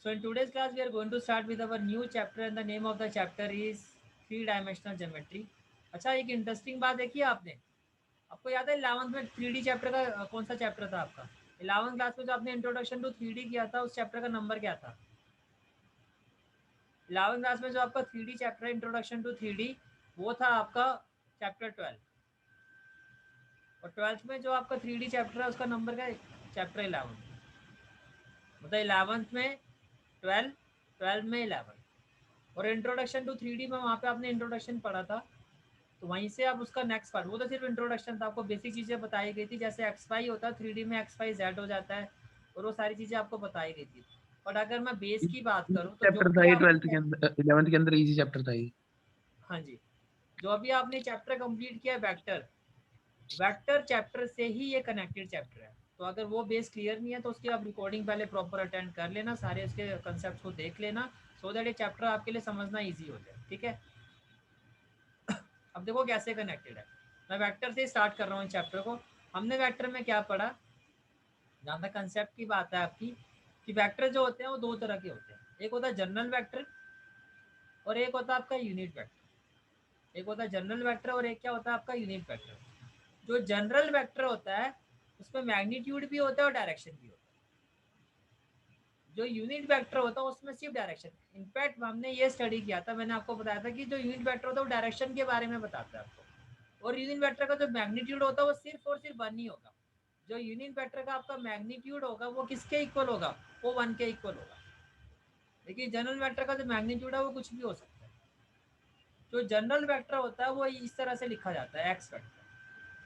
So in today's class we are going to start with our new chapter and the name of the chapter is three dimensional geometry. अच्छा, एक interesting बात देखी आपने, आपको याद है 11th में 3D चैप्टर का कौन सा चैप्टर था आपका? 11th क्लास में जो आपने इंट्रोडक्शन टू 3D किया था उस चैप्टर का नंबर क्या था? 11th क्लास में जो आपका 3D चैप्टर है इंट्रोडक्शन टू 3D वो था आपका चैप्टर 12, और 12th में जो आपका 3D चैप्टर है उसका नंबर क्या है? चैप्टर 11। मतलब 11th में 12, 12 में 11, और इंट्रोडक्शन टू 3D में वहाँ पे आपने इंट्रोडक्शन पढ़ा था, तो वहीं से आप उसका नेक्स्ट पार्ट, वो तो सिर्फ इंट्रोडक्शन था, आपको बेसिक चीज़ें बताई गई थी, जैसे एक्स वाई होता है 3D में एक्स वाई जेड हो जाता है, और वो सारी चीज़ें आपको बताई गई थी। बट अगर मैं बेस की बात करूँ तो जो चैप्टर था भी ये, ट्वेल्थ के आपने, अंदर 11th के अंदर इजी चैप्टर था ये। हाँ जी, जो अभी आपने चैप्टर कंप्लीट किया वेक्टर, वेक्टर चैप्टर से ही ये कनेक्टेड चैप्टर है। तो अगर वो बेस क्लियर नहीं है तो उसकी आप रिकॉर्डिंग पहले प्रॉपर अटेंड कर लेना, सारे उसके कंसेप्ट को देख लेना, सो दैट ये चैप्टर आपके लिए समझना ईजी हो जाए। ठीक है, अब देखो कैसे कनेक्टेड है। मैं वेक्टर से स्टार्ट कर रहा हूँ चैप्टर को। हमने वेक्टर में क्या पढ़ा, जहाँ तक कंसेप्ट की बात है आपकी, कि वेक्टर जो होते हैं वो दो तरह के होते हैं, एक होता है जनरल वेक्टर और एक होता है आपका यूनिट वेक्टर। एक होता है जनरल वेक्टर और एक क्या होता है आपका यूनिट वेक्टर। जो जनरल वेक्टर होता है उसमें मैग्नीट्यूड भी होता है और डायरेक्शन भी होता है। जो यूनिट वेक्टर होता है उसमें सिर्फ डायरेक्शन। इनफैक्ट हमने ये स्टडी किया था, मैंने आपको बताया था कि जो यूनिट वेक्टर होता है वो डायरेक्शन के बारे में बताता है आपको, और यूनिट वेक्टर का जो मैग्नीट्यूड होता है वो सिर्फ और सिर्फ 1 ही होगा। जो यूनिट वेक्टर का आपका मैग्नीट्यूड होगा वो किसके इक्वल होगा? वो 1 के इक्वल होगा। लेकिन जनरल वेक्टर का जो मैग्नीट्यूड है वो कुछ भी हो सकता है। जो जनरल वेक्टर होता है वो इस तरह से लिखा जाता है, x vector,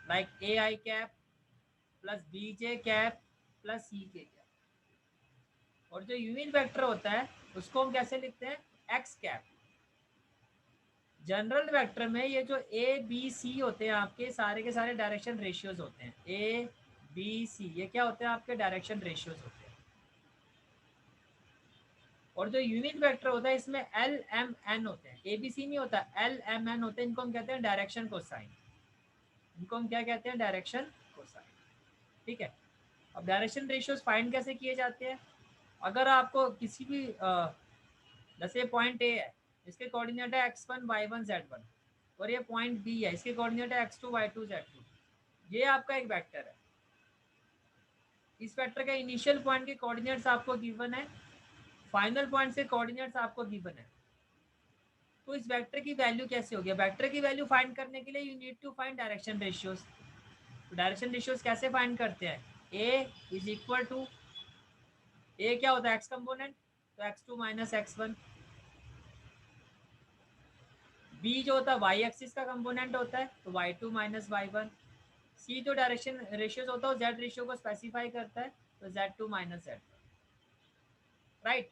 like a i cap plus b j cap plus c k cap. और जो यूनिट वेक्टर होता है उसको हम कैसे लिखते हैं? X cap. जनरल वेक्टर में ये जो ए बी सी होते हैं आपके सारे के सारे डायरेक्शन रेशियोज होते हैं। ए बी सी ये क्या होते हैं? आपके डायरेक्शन रेशियोज होते हैं। और जो यूनिट वेक्टर होता है इसमें एल एम एन होते हैं, ए बी सी नहीं होता, एल एम एन होते हैं। इनको हम कहते हैं डायरेक्शन कोसाइन। इनको हम क्या कहते हैं? Direction cosine. ठीक है, अब डायरेक्शन रेशियोज फाइंड कैसे किए जाते हैं? अगर आपको किसी भी जैसे पॉइंट ए है, इसके कोऑर्डिनेट है x1 y1 z1, और ये पॉइंट बी है, इसके कोऑर्डिनेट है x2 y2 z2। ये आपका एक वेक्टर है। इस वेक्टर का इनिशियल पॉइंट के कोऑर्डिनेट्स आपको गिवन है, फाइनल पॉइंट से कोऑर्डिनेट्स आपको गिवन है। तो इस वेक्टर की वैल्यू कैसे होगी? वेक्टर की वैल्यू फाइंड करने के लिए you need to find direction ratios. तो डायरेक्शन रेशियोज कैसे फाइंड करते हैं? A is equal to, A क्या होता है? एक्स कंपोनेंट, तो x2 माइनस x1। बी जो होता है वाई एक्सिस का कंपोनेंट होता है, तो y2 माइनस y1। सी जो डायरेक्शन रेशियोज होता है जेड रेशियो को स्पेसिफाई करता है, तो z2 माइनस z1। राइट,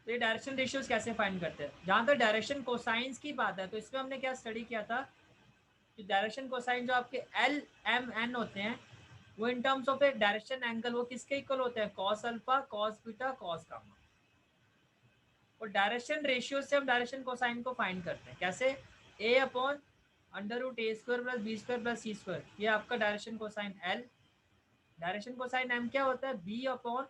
तो ये डायरेक्शन रेशियोज कैसे फाइंड करते हैं? जहां तक डायरेक्शन कोसाइंस की बात है तो इसमें हमने क्या स्टडी किया था कि डायरेक्शन कोसाइन जो आपके एल एम एन होते हैं वो in terms of a direction angle वो किसके इक्वल होते हैं? Cos alpha, cos beta, cos gamma. और डायरेक्शन रेशियो से हम डायरेक्शन कोसाइन को फाइंड करते हैं कैसे? A upon under root a square plus B square plus C square, ये आपका direction cosine l. Direction cosine m क्या होता है? B upon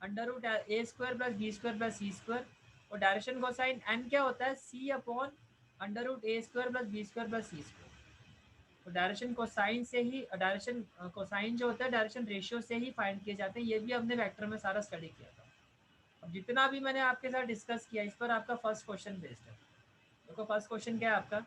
under root a square plus B square plus C square. और direction cosine n क्या होता है? C upon under root a square plus B square plus C square. तो direction cosine से ही, डायरेक्शन कोसाइन जो होता है डायरेक्शन रेशियो से ही फाइंड किए जाते हैं। ये भी हमने वेक्टर में सारा स्टडी किया था। अब जितना भी मैंने आपके साथ डिस्कस किया इस पर आपका फर्स्ट क्वेश्चन बेस्ड है। देखो फर्स्ट क्वेश्चन क्या है आपका?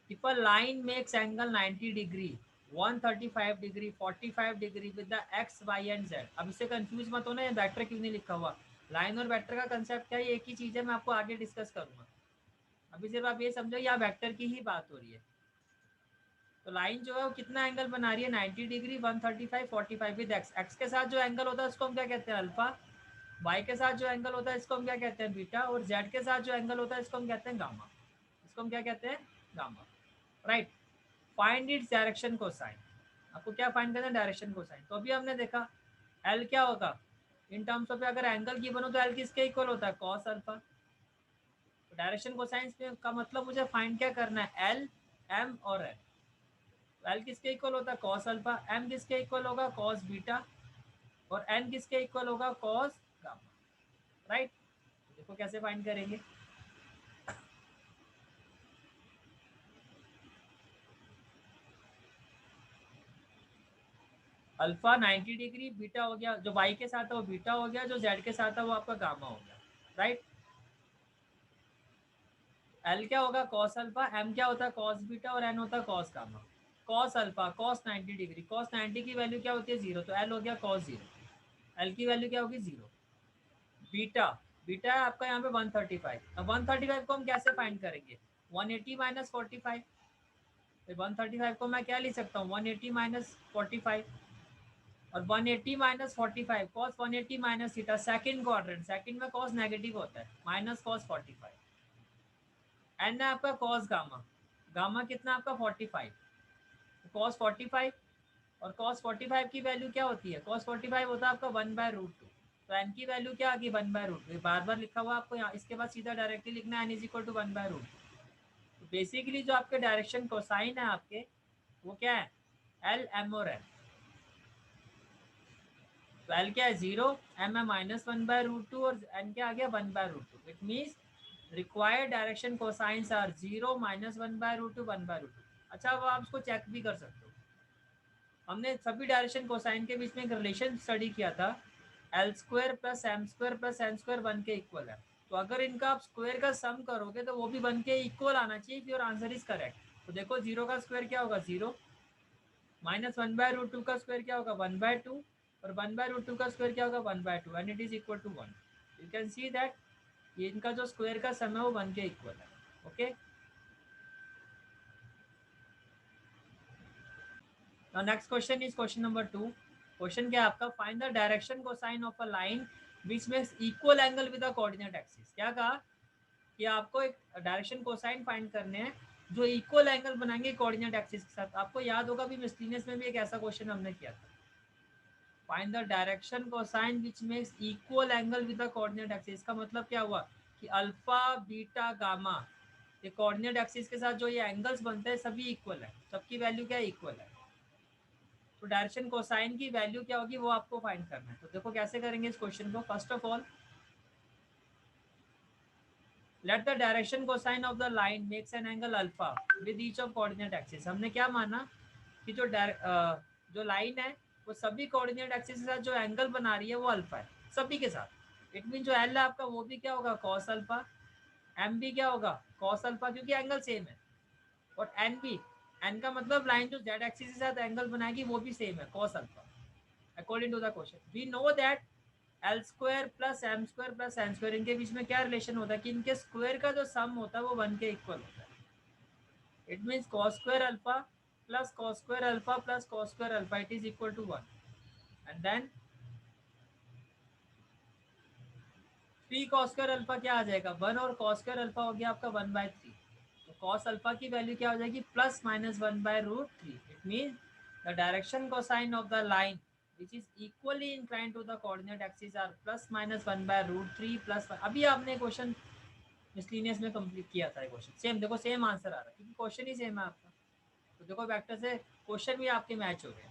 If a line makes angle 90 degree, 135 degree, 45 degree with the X Y and Z. अब इससे कंफ्यूज मत होना, ये वेक्टर क्यों नहीं लिखा हुआ। लाइन और वेक्टर का कंसेप्ट क्या है? एक ही चीज़ है, मैं आपको आगे डिस्कस करूंगा। अभी सिर्फ आप ये समझो यहाँ वेक्टर की ही बात हो रही है। तो लाइन जो है वो कितना एंगल बना रही है? 90 डिग्री, 135, 45 विद एक्स। एक्स के साथ जो एंगल होता है उसको हम क्या कहते हैं? अल्फा। वाई के साथ जो एंगल होता है इसको हम क्या कहते हैं? बीटा। और जेड के साथ जो एंगल होता है इसको हम कहते हैं गामा। इसको हम क्या कहते हैं? Gamma. Right, find its direction cosine. आपको क्या फाइंड करना है? Direction cosine. तो अभी हमने देखा एल क्या होगा इन टर्म्स ऑफ, अगर एंगल की बनो तो एल किसके इक्वल होता है? Cos alpha. तो डायरेक्शन कोसाइन का मतलब मुझे फाइंड क्या करना है? एल, एम और एल। एल किसके इक्वल होता है कॉस अल्फा, एम किसके इक्वल होगा कॉस बीटा, और एन किसके इक्वल होगा कॉस गामा, राइट। देखो कैसे फाइंड करेंगे। अल्फा 90 डिग्री, बीटा हो गया जो वाई के साथ है वो बीटा हो गया, जो जेड के साथ है वो आपका गामा हो गया, राइट। एल क्या होगा कॉस अल्फा, एम क्या होता है कॉस बीटा, और एन होता है cos gamma. Cos alpha cos 90 degree, cos 90 की वैल्यू क्या होती है 0, तो एल हो गया कॉस 0, एल की वैल्यू क्या होगी 0। बीटा, बीटा है आपका यहाँ पे 135। अब 135 को हम कैसे फाइंड करेंगे, 180 माइनस 45। 135 को मैं क्या लिख सकता हूँ 180 माइनस 45, और 180 minus 45 cos 180 minus theta, second quadrant, second में कॉस नेगेटिव होता है, माइनस कॉस 45। एन है आपका कॉस गामा, गामा कितना आपका 45, कॉस 45, और कॉस 45 की वैल्यू क्या होती है, कॉस 45 होता है आपका 1/√2। तो एन की वैल्यू क्या आ गई 1/√2, बार बार लिखा हुआ आपको यहाँ, इसके बाद सीधा डायरेक्टली लिखना है एन इज इक्वल टू 1/√2। तो बेसिकली जो आपके डायरेक्शन कोसाइन है आपके वो क्या है एल एम और एन। तो एल क्या है 0, एम है -1/√2, और एन क्या आ गया 1/√2। It means required direction cosines are 0, -1/√2, 1/√2। अच्छा अब आप इसको चेक भी कर सकते हो, हमने सभी डायरेक्शन कोसाइन के बीच में एक रिलेशन स्टडी किया था, L square plus M square plus N square 1 के इक्वल है। तो अगर इनका आप स्क्वायर का सम करोगे तो वो भी 1 के इक्वल आना चाहिए, योर आंसर इज करेक्ट। तो देखो 0 का स्क्वायर क्या होगा 0, -1/√2 का स्क्वायर क्या होगा 1/2, और 1/√2 का स्क्वायर क्या होगा 1/2, and it is equal to 1। You can see that ये इनका जो स्क्वायर का सम है वो 1 के इक्वल है। Okay, now next question is question number 2। Question क्या है आपका, find the direction cosine of a line which makes equal angle with the coordinate axis. क्या कहा कि आपको एक डायरेक्शन कोसाइन फाइंड करने हैं जो इक्वल एंगल बनाएंगे कोऑर्डिनेट एक्सिस के साथ। आपको याद होगा भी मिसलिनियस में भी एक ऐसा क्वेश्चन हमने किया था, find the direction cosine which makes equal angle with the coordinate axis. का मतलब क्या हुआ कि अल्फा बीटा गामा ये कोऑर्डिनेट एक्सिस के साथ जो ये एंगल्स बनते हैं सभी इक्वल है, सबकी वैल्यू क्या इक्वल है। तो डायरेक्शन कोसाइन की वैल्यू क्या होगी वो आपको फाइंड करना है। तो देखो कैसे करेंगे इस क्वेश्चन को। First of all let the direction cosine of the line makes an angle alpha with each of coordinate axis. हमने क्या माना कि जो लाइन है वो सभी कोऑर्डिनेट एक्सिस के साथ जो एंगल बना रही है वो अल्फा है सभी के साथ। इट मीन जो एल है आपका वो भी क्या होगा कॉस अल्फा, एम भी क्या होगा कॉस अल्फा क्योंकि एंगल सेम है, और एन भी, एन का मतलब लाइन जो जेड एक्सिस के साथ एंगल बनाएगी वो भी सेम है cos alpha. According to the question we know that L square plus M square plus N square इनके बीच में क्या रिलेशन होता है कि इनके स्क्वायर का जो सम होता है वो 1 के इक्वल होता है। It means cos square alpha plus cos square alpha plus cos square alpha it is equal to 1, and then 3 cos square alpha क्या आ जाएगा 1, और कॉस स्क्वायर अल्फा हो गया आपका 1/3। तो कॉस अल्फा की वैल्यू क्या हो जाएगी +-1/√3। It mean the direction cosine of the line which is equally inclined to the coordinate axis are +-1/√3 plus. अभी आपने क्वेश्चन मिसलिनियस में कंप्लीट किया था क्वेश्चन, सेम देखो सेम आंसर आ रहा है क्योंकि क्वेश्चन ही सेम है आपका। तो देखो वेक्टर से क्वेश्चन भी आपके मैच हो गए।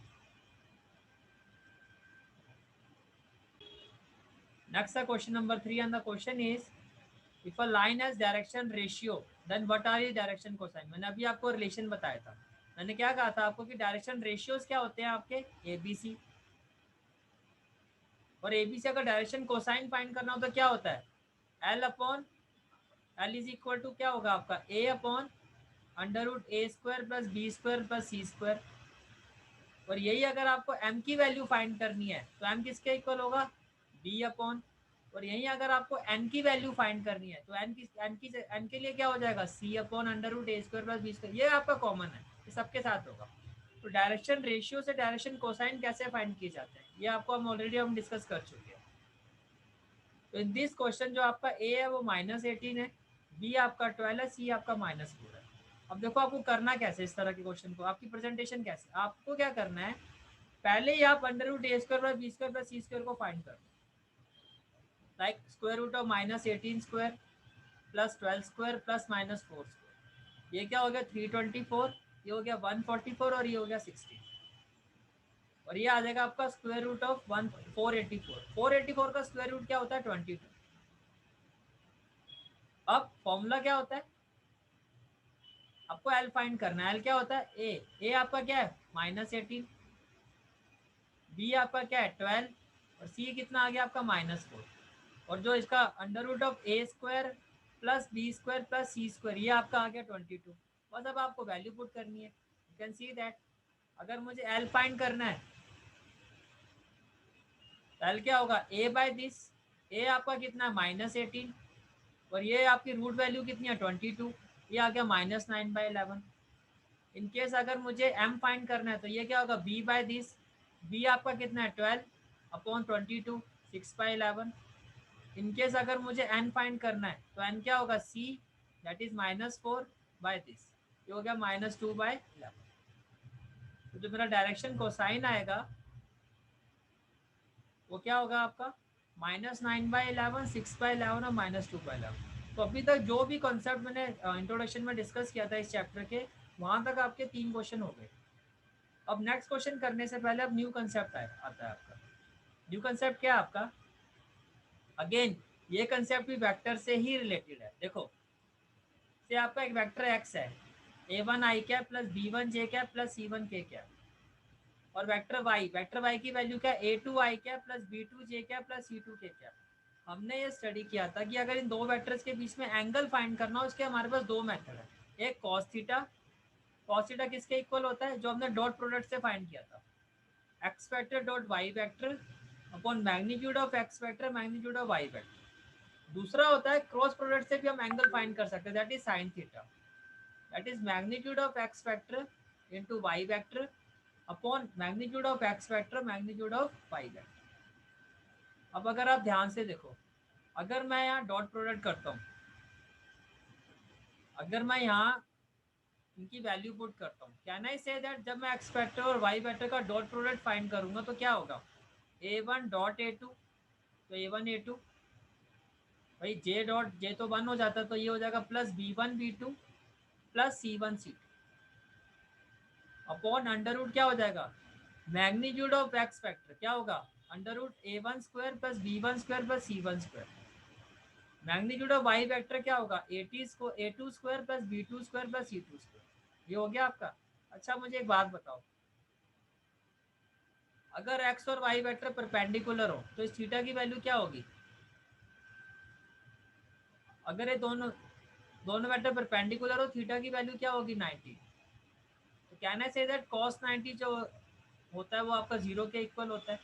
नेक्स्ट है question number 3 and the question is if a line has direction ratio then what are the direction cosine. मैंने अभी आपको रिलेशन बताया था, मैंने क्या कहा था आपको कि डायरेक्शन रेशियोज क्या होते हैं आपके ए बी सी, और ए बी सी अगर डायरेक्शन कोसाइन फाइंड करना हो तो क्या होता है L upon L is equal to क्या होगा आपका ए upon √a² plus b² plus c²। और यही अगर आपको m की वैल्यू फाइंड करनी है तो m किसके इक्वल होगा b अपॉन, और यही अगर आपको n की वैल्यू फाइंड करनी है तो n के लिए क्या हो जाएगा c upon √a² plus b²। ये आपका कॉमन है, ये सबके साथ होगा। तो डायरेक्शन रेशियो से डायरेक्शन कोसाइन कैसे फाइंड किए जाते हैं ये आपको हम ऑलरेडी डिस्कस कर चुके हैं। तो इन दिस क्वेश्चन जो आपका a है वो -18 है, b आपका 12 है, c आपका -4 है। अब देखो आपको करना कैसे इस तरह के क्वेश्चन को, आपकी प्रेजेंटेशन कैसे, आपको क्या करना है पहले ही आप √a² plus b² plus c² को फाइंड कर लो, लाइक √ऑफ -18² प्लस 12² प्लस -4²। ये क्या हो गया 324 ये हो गया 144 और ये हो गया 60 और ये आ जाएगा आपका स्क्वायर रूट ऑफ 484। 484 का स्क्वायर रूट क्या होता है 22। अब फॉर्मूला क्या होता है, आपको एल फाइंड करना है। एल क्या होता है, ए आपका क्या है -18, बी आपका क्या है 12 और सी कितना आ गया आपका -4 और जो इसका under root of A square plus B square plus C square ये आपका आ गया 22। बस अब आपको वैल्यू पुट करनी है। यू कैन सी दैट अगर मुझे एल फाइंड करना है तो एल क्या होगा ए बाय दिस, ए आपका कितना है -18 और ये आपकी रूट वैल्यू कितनी है 22, ये आ गया -9/11। इन केस अगर मुझे एम फाइंड करना है तो ये क्या होगा बी बाय दिस, बी आपका कितना है 12/22 6/11। इन केस अगर मुझे एन फाइंड करना है तो एन क्या होगा सी दैट इज -4/दिस, ये हो गया -2/11। तो जो मेरा डायरेक्शन कोसाइन आएगा वो क्या होगा आपका -9/11 6/11 और -2/11। तो अभी तक जो भी कॉन्सेप्ट मैंने इंट्रोडक्शन में डिस्कस किया था इस चैप्टर के, वहां तक आपके 3 क्वेश्चन हो गए। अब नेक्स्ट क्वेश्चन करने से पहले अब न्यू कंसेप्ट आता है आपका। न्यू कंसेप्ट क्या है आपका, अगेन ये कंसेप्ट भी वेक्टर से ही रिलेटेड है। देखो से आपका एक वेक्टर एक्स है a1 i cap plus b1 j cap plus c1 k cap और वेक्टर y की वैल्यू क्या a2 i cap plus b2 j cap plus c2 k cap. हमने ये स्टडी किया था कि अगर इन दो वेक्टर्स के बीच में एंगल फाइंड करना हो उसके हमारे पास दो मेथड है, एक कॉस थीटा किसके इक्वल होता है जो हमने डॉट प्रोडक्ट से फाइंड किया था, X vector dot Y vector upon magnitude of X vector magnitude of Y vector. दूसरा होता है क्रॉस प्रोडक्ट से भी हम एंगल फाइंड कर सकते हैं, that is sine theta, that is magnitude of X vector into Y vector upon magnitude of X vector magnitude of Y vector. अब अगर आप ध्यान से देखो, अगर मैं यहाँ डॉट प्रोडक्ट करता हूँ, अगर मैं यहाँ इनकी वैल्यू पुट करता हूँ, कैन आई से दैट जब मैं एक्स वेक्टर और वाई वेक्टर का डॉट प्रोडक्ट फाइंड करूंगा तो क्या होगा a1 डॉट a2, तो a1 a2 भाई जे तो 1 हो जाता तो ये हो जाएगा plus b1 b2 plus c1 c2 upon under root क्या हो जाएगा मैग्नीट्यूड ऑफ एक्स फैक्टर क्या होगा under root a1 square plus b1 square plus c1 square. Magnitude of Y vector क्या होगा a2 square plus b2 square plus c2 square. ये हो गया आपका। अच्छा मुझे एक बात बताओ, अगर x और y वेक्टर परपेंडिकुलर हो तो इस थीटा की वैल्यू क्या होगी, अगर ये दोनों वेक्टर परपेंडिकुलर हो थीटा की वैल्यू क्या होगी 90। तो can I say that cos 90 जो होता है वो आपका 0 के इक्वल होता है।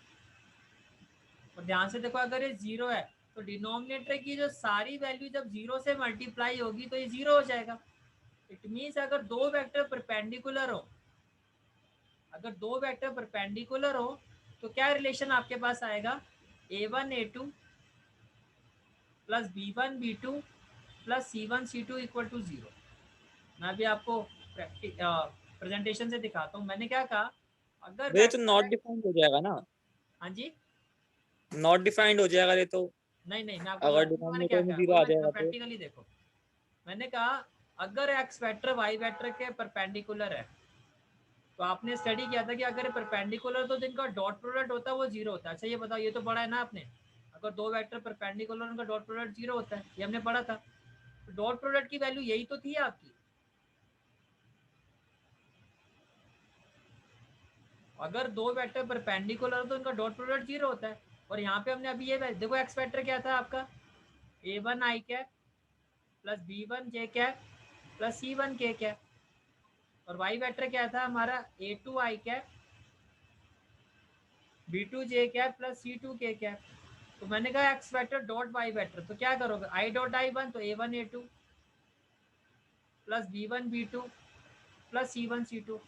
और ध्यान से देखो अगर ये 0 है तो डिनोमिनेटर की जो सारी वैल्यू जब 0 से मल्टीप्लाई होगी तो ये 0 हो जाएगा। इट मीन्स अगर दो वेक्टर परपेंडिकुलर हो, अगर दो वेक्टर परपेंडिकुलर हो तो क्या रिलेशन आपके पास आएगा a1 a2 plus b1 b2 plus c1 c2 equal to 0। मैं भी आपको प्रेजेंटेशन से दिखाता हूँ। मैंने क्या कहा, अगर ये तो नॉट वेक्टर डिफाइंड हो जाएगा ना, हाँ जी नॉट डिफाइंड हो जाएगा ये तो, नहीं मैं आपको अगर मैंने क्या डिनोमिनेटर में कहा 0 वो आ मैं जाएगा तो। प्रैक्टिकली देखो, मैंने कहा अगर एक्स वेक्टर वाई वेक्टर के परपेंडिकुलर है तो आपने स्टडी किया था कि अगर परपेंडिकुलर तो जिनका डॉट प्रोडक्ट होता है वो 0 होता है। अच्छा ये बताओ, ये तो पढ़ा है ना आपने, अगर दो वेक्टर परपेंडिकुलर उनका डॉट प्रोडक्ट 0 होता है, ये हमने पढ़ा था। तो डॉट प्रोडक्ट की वैल्यू यही तो थी आपकी, अगर दो वेक्टर परपेंडिकुलर तो उनका डॉट प्रोडक्ट 0 होता है। और यहाँ पे हमने अभी ये देखो एक्स वेक्टर क्या था आपका a1 i cap plus b1 j cap plus c1 k cap और वाई वेक्टर क्या था हमारा a2 i cap b2 j cap plus c2 k cap. तो मैंने कहा X vector dot Y vector, तो क्या करोगे i डॉट i1 तो a1 a2 plus b1 b2 plus c1 c2।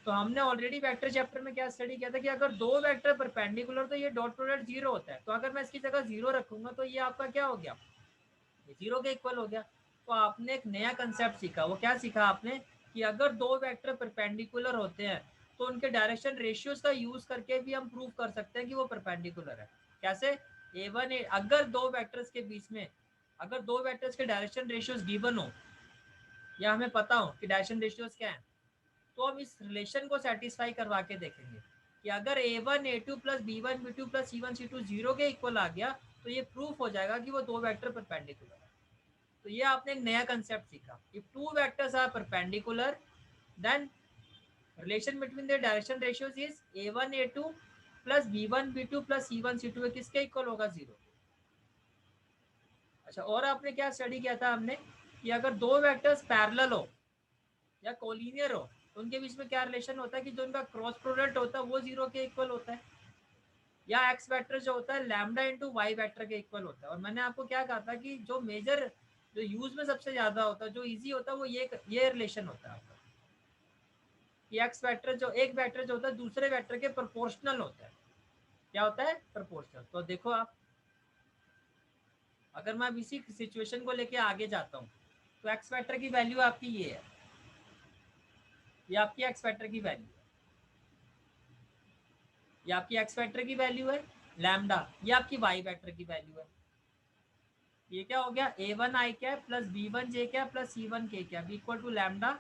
तो हमने ऑलरेडी वेक्टर चैप्टर में क्या स्टडी किया था कि अगर दो वेक्टर परपेंडिकुलर तो ये डॉट प्रोडक्ट 0 होता है। तो अगर मैं इसकी जगह 0 रखूंगा तो ये आपका क्या हो गया, ये 0 के इक्वल हो गया। तो आपने एक नया कंसेप्ट सीखा, वो क्या सीखा आपने कि अगर दो वेक्टर परपेंडिकुलर होते हैं तो उनके डायरेक्शन रेशियोज का यूज करके भी हम प्रूव कर सकते हैं कि वो परपेंडिकुलर है। कैसे, अगर दो वेक्टर्स के बीच में अगर दो वेक्टर्स के डायरेक्शन रेशियोज गिवन हो या हमें पता हो कि डायरेक्शन रेशियोज क्या है, तो हम इस रिलेशन को सेटिस्फाई करवा के देखेंगे कि अगर A1 A2 plus B1 B2 plus C1 C2 zero के इक्वल आ गया तो ये प्रूफ हो जाएगा कि वो दो वेक्टर परपेंडिकुलर है। तो ये आपने एक नया कंसेप्ट सीखा, if two vectors are perpendicular then relation between the direction ratios is A1 A2 plus B1 B2 plus C1 C2 किसके इक्वल होगा? जीरो। अच्छा, और आपने क्या स्टडी किया था हमने कि अगर दो वेक्टर्स पैरेलल हो या कोलिनियर हो तो उनके बीच में क्या रिलेशन होता है कि जो उनका क्रॉस प्रोडक्ट होता है वो जीरो के इक्वल होता है, या एक्स वेक्टर जो होता है लैम्डा इंटू वाई वेक्टर के इक्वल होता है। और मैंने आपको क्या कहा था कि जो मेजर जो यूज में सबसे ज्यादा होता है, जो इजी होता है, वो ये रिलेशन होता है आपका कि एक्स वेक्टर जो एक वेक्टर जो होता है दूसरे वेक्टर के प्रोपोर्शनल होता है। क्या होता है? प्रोपोर्शनल। तो देखो आप, अगर मैं अब इसी सिचुएशन को लेके आगे जाता हूँ तो एक्स वेक्टर की वैल्यू आपकी ये है, ये आपकी एक्स वेक्टर की वैल्यू है, ये आपकी एक्स वेक्टर की वैल्यू है लैम्डा, ये आपकी वाई वेक्टर की वैल्यू है। ये क्या हो गया? A1 I cap plus B1 J cap plus C1 K cap equal to lambda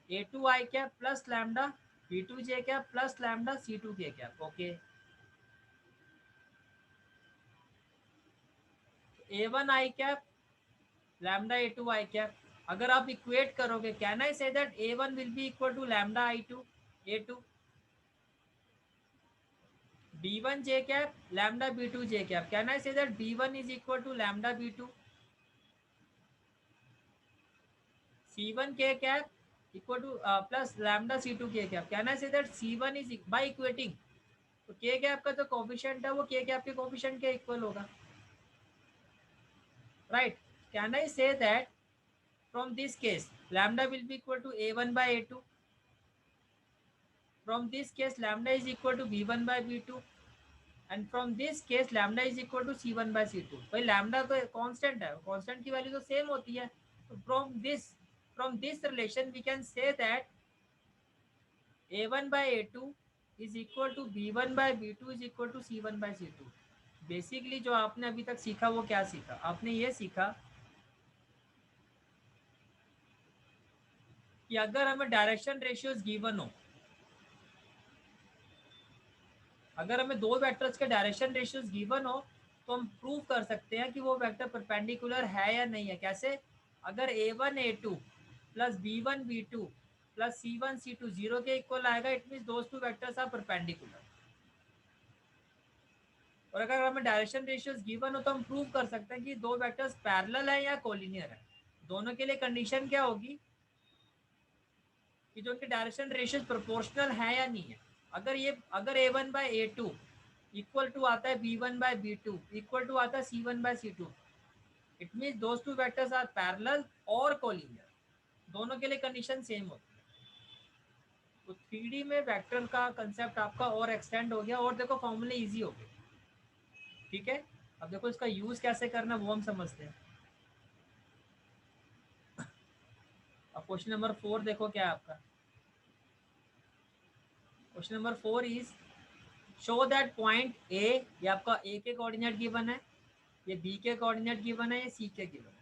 A2 I cap plus lambda B2 J cap plus lambda C2 K cap. Okay, A1 I cap lambda A2 I cap, अगर आप equate करोगे can I say that A1 will be equal to lambda I2 A2, B1 j cap lambda B2 j cap, can I say that B1 is equal to lambda B2, C1 k cap equal to plus lambda C2 k cap, can I say that C1 is by equating तो k cap का जो coefficient है वो k cap के coefficient के equal होगा, right? Can I say that from this case lambda will be equal to A1 by A2, from this case lambda is equal to B1 by B2, and from this case lambda is equal to C1 by C2। भाई lambda तो constant है, constant की value तो same होती है। तो from this relation we can say that A1 by A2 is equal to B1 by B2 is equal to C1 by C2। Basically जो आपने अभी तक सीखा वो क्या सीखा? आपने ये सीखा कि अगर हमें डायरेक्शन रेशियोज गिवन हो, अगर हमें दो वेक्टर्स के डायरेक्शन रेशियोज गिवन हो तो हम प्रूव कर सकते हैं कि वो वेक्टर परपेंडिकुलर है या नहीं है। कैसे? अगर A1 A2 plus B1 B2 plus C1 C2 zero के इक्वल आएगा, it means those two vectors are perpendicular. और अगर हमें डायरेक्शन रेशियोज गिवन हो तो हम प्रूव कर सकते हैं कि दो वेक्टर्स पैरेलल है या कोलिनियर है। दोनों के लिए कंडीशन क्या होगी कि जो उनके डायरेक्शन रेशियोज प्रोपोर्शनल है या नहीं है। अगर A1 bye A2 equal to आता है B1 bye B2 equal to आता है C1 by C2, it means those two vectors are parallel और कोलिनियर। दोनों के लिए कंडीशन सेम होती है। तो 3D में वेक्टर का कंसेप्ट आपका और एक्सटेंड हो गया, और देखो फॉर्मूले इजी हो गए। ठीक है, अब देखो इसका यूज कैसे करना वो हम समझते हैं। अब क्वेश्चन नंबर 4 देखो क्या है आपका। Question number 4 is show that point A, ये आपका ए के कोऑर्डिनेट गिवन है, ये बी के कोऑर्डिनेट गिवन है, ये सी के गिवन है।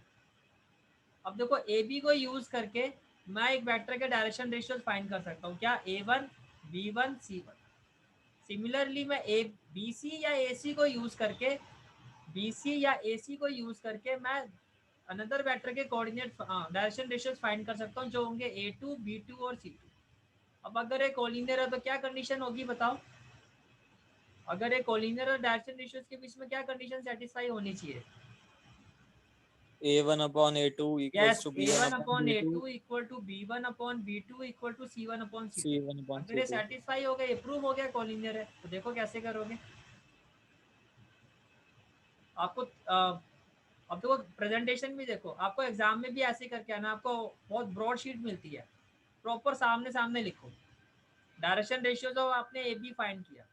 अब देखो ए बी को यूज करके मैं एक वेक्टर के डायरेक्शन रेशियोज फाइंड कर सकता हूँ। क्या? A1 B1 C1। सिमिलरली मैं ए बी सी या ए सी को यूज करके मैं अनदर वेक्टर के कोऑर्डिनेट डायरेक्शन रेशियोज फाइंड कर सकता हूँ जो होंगे A2 B2 और C2। अब अगर एक कोलिनियर है तो क्या कंडीशन होगी बताओ? अगर एक कोलिनियर और डायरेक्शन रेशियोज के बीच में क्या कंडीशन सेटिस्फाई होनी चाहिए? A1 upon A2 equals Yes, to B1 A1 upon upon B2, A2 equal to B1 upon B2 equal to C1 upon C2। C1 upon अगर ये C2। सेटिस्फाई हो गया, ये प्रूव हो गया कोलिनियर है। तो देखो कैसे करोगे आपको। अब देखो प्रेजेंटेशन भी देखो, आपको एग्जाम में भी ऐसे करके आना। आपको बहुत ब्रॉड शीट मिलती है, प्रॉपर सामने सामने लिखो। डायरेक्शन रेशियो जो आपने ए बी फाइंड किया,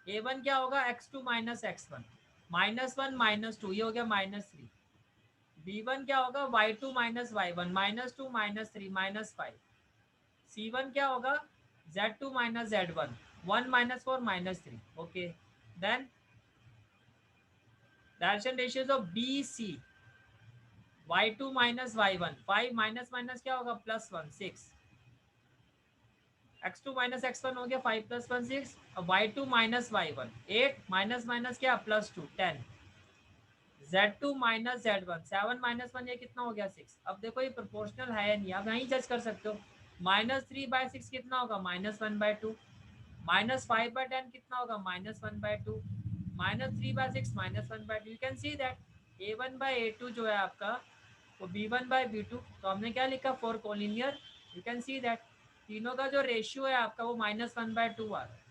A1 क्या होगा? x2 माइनस x1 -1 -2, ये हो गया -3। B1 क्या होगा? y2 minus y1 -2 -3 -5। C1 क्या होगा? z2 minus z1 1 -4 -3। Okay, then direction ratios of BC y2 minus y1 5 minus minus क्या होगा? +1 6। x2 माइनस x1 हो गया 5 प्लस 1 6, अब y2 minus y1 8 minus minus क्या plus 2 10, z2 minus z1 7 minus 1 ये कितना हो गया 6। अब देखो ये प्रोपोर्शनल है या नहीं, आप यहीं जज कर सकते हो। -3/6 कितना होगा -1/2, -5/10 कितना होगा -1/2, -3/6 -1/2। You can see that a1/a2 जो है आपका वो b1/b2, तो हमने क्या लिखा 4 collinear. You can see that तीनों का जो रेशियो है आपका वो -1/2 आ रहा है।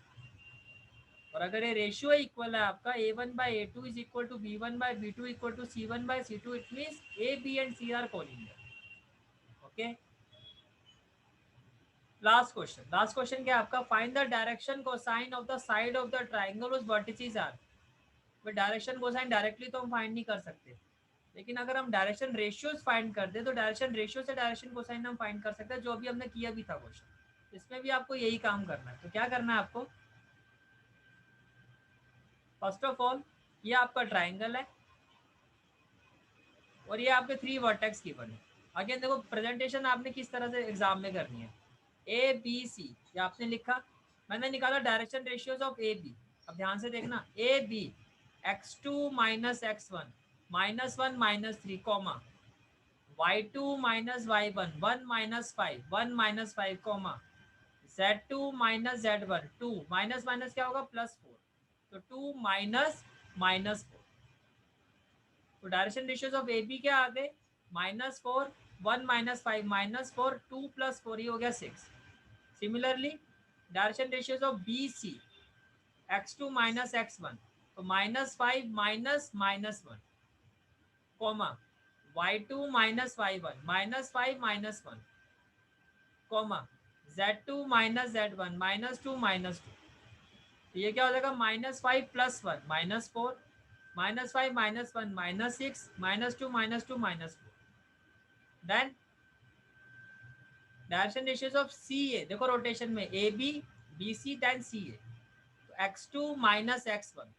और अगर ये रेशियो इक्वल है आपका a1/a2 is equal to b1/b2 equal to c1/c2, it means a b and c are collinear. Okay, last question क्या है आपका, find the direction cosine of the side of the triangle which vertices are. But direction cosine directly तो हम find नहीं कर सकते, लेकिन अगर हम डायरेक्शन रेशियोज फाइंड कर दे तो डायरेक्शन रेशियो से डायरेक्शन कोसाइन हम फाइंड कर सकते हैं, जो अभी हमने किया भी था क्वेश्चन। इसमें भी आपको यही काम करना है। तो क्या करना है आपको, फर्स्ट ऑफ ऑल ये आपका ट्राइंगल है और ये आपके 3 वर्टेक्स की बने। अगेन देखो प्रेजेंटेशन आपने किस तरह से एग्जाम में करनी है, ए बी सी ये आपने लिखा, मैंने निकाला direction ratios of A B. अब ध्यान से देखना, A B x2 minus x1 -1 -3 comma y2 minus y1 1 -5 1 -5 comma z2 minus z1 2 minus minus क्या होगा +4, तो 2 माइनस -4। तो direction ratios of A B क्या आ गए -4 1 -5 -4 2 + 4 ये हो गया 6। Similarly direction ratios of B C x2 minus x1 तो -5 -1 comma y2 minus y1 -5 -1 comma z2 minus z1 -2 -2। तो ये क्या हो जाएगा -5 + 1 -4 -5 -1 -6 -2 -2 -4। Then direction ratios of c a, देखो रोटेशन में a b b c then c a, तो x2 minus x1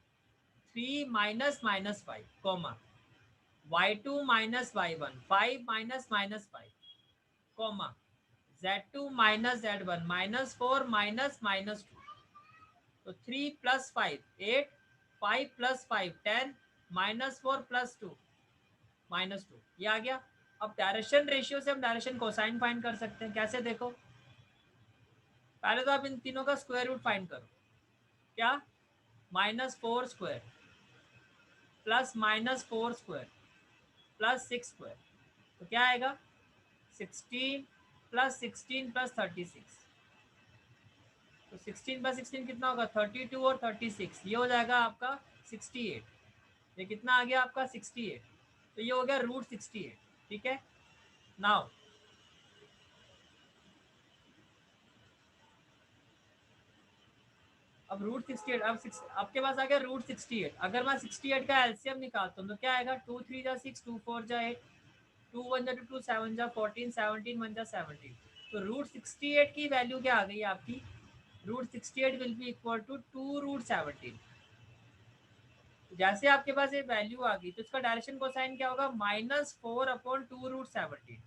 3 -5 comma y2 minus y1 5 -5 comma z2 minus z1 -4 -2। तो 3 + 5 8 5 + 5 10 -4 + 2 -2 ये आ गया। अब डायरेक्शन रेशियो से हम डायरेक्शन कोसाइन फाइंड कर सकते हैं। कैसे देखो, पहले तो आप इन तीनों का स्क्वायर रूट फाइंड करो। क्या -4 square plus -4 square plus 6 square, तो क्या आएगा 16 + 16 + 36। तो 16 + 16 कितना होगा 32 और 36 ये हो जाएगा आपका 68। ये कितना आ गया आपका 68, तो ये हो गया √68। ठीक है, नाउ अब √68 अब आपके पास आ गया √68। अगर मैं 68 का एलसीएम निकालता हूँ तो क्या आएगा 2 3 जा 6 2 4 जा 8 2 1 जा 2 7 जा 14 17 1 जा 17। तो √68 की वैल्यू क्या आ गई आपकी, √68 विल बी इक्वल टू 2√17। जैसे आपके पास ये वैल्यू आ गई तो इसका डायरेक्शन कोसाइन क्या होगा -4/2√17,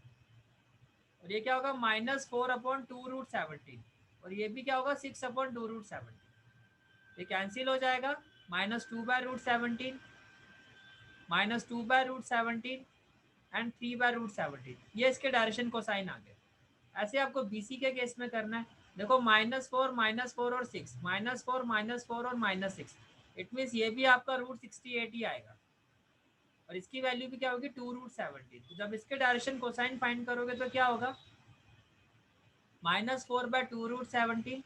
और ये क्या होगा -4/2√17, और ये भी क्या होगा 6/2√17। ये कैंसिल हो जाएगा, -2/√17 -2/√17 एंड 3/√17, ये इसके डायरेक्शन कोसाइन आ गए। ऐसे आपको बीसी के केस में करना है। देखो -4 -4 और 6 -4 -4 और -6, इट मीन्स ये भी आपका √68 ही आएगा, और इसकी वैल्यू भी क्या होगी 2√17। तो जब इसके डायरेक्शन कोसाइन फाइंड करोगे तो क्या होगा -4/2√17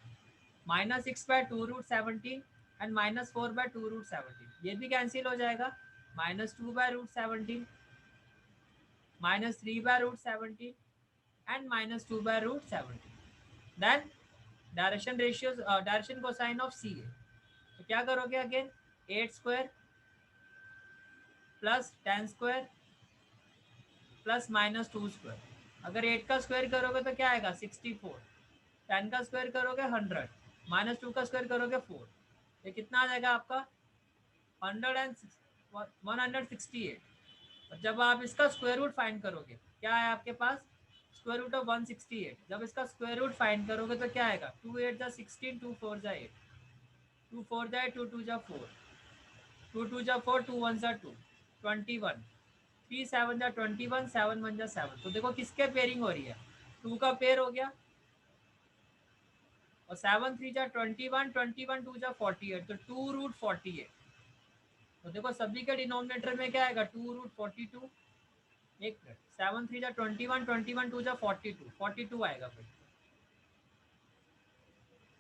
-6/2√17 एंड -4/2√17, ये भी कैंसिल हो जाएगा, -2/√17 -3/√17 and -2/√17। Then direction ratios direction cosine of c a, तो क्या करोगे again 8 square plus 10 square plus -2 square. अगर 8 का स्क्वायर करोगे तो क्या आएगा 64, 10 का स्क्वायर करोगे 100, -2 का स्क्वायर करोगे 4, ये कितना आ जाएगा आपका 168। और जब आप इसका स्क्वायर रूट फाइंड करोगे क्या है आपके पास स्क्वायर रूट ऑफ 168, जब इसका स्क्वायर रूट फाइंड करोगे तो क्या आएगा, 2 8 जा 16, 2 4 जा 8, 2 4 जा 8, 2 2 जा 4, 2 2 जा 4, 2 1 जा 2, 21, 3 7 जा 21, 7 1 जा 7। तो देखो किसके पेयरिंग हो रही है, 2 का पेयर हो गया, और 7 3 जा 21, 21 2 जा 48, तो 2 रूट 48। तो देखो सभी के डिनोमिनेटर में क्या आएगा, 2 रूट 42। एक मिनट, 7 3 जा 21, 21 2 जा 42, 42 आएगा फिर।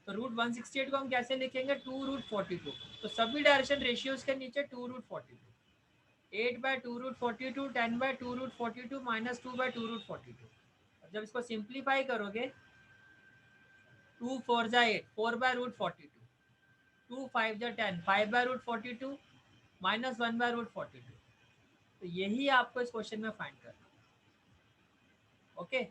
तो रूट 168 को हम कैसे लिखेंगे, 2 रूट 42। तो सभी डायरेक्शन रेशियोज के नीचे 2 root 42, 8 by 2 root 42, 10 by 2 root 42 minus 2 by 2 root 42। जब इसको सिंप्लीफाई करोगे, 2 4 जा 8, 4 बाय रूट 42, 2 5 जा 10, 5 by root 42 minus 1 by root 42। तो यही आपको इस क्वेश्चन में फाइंड करना। ओके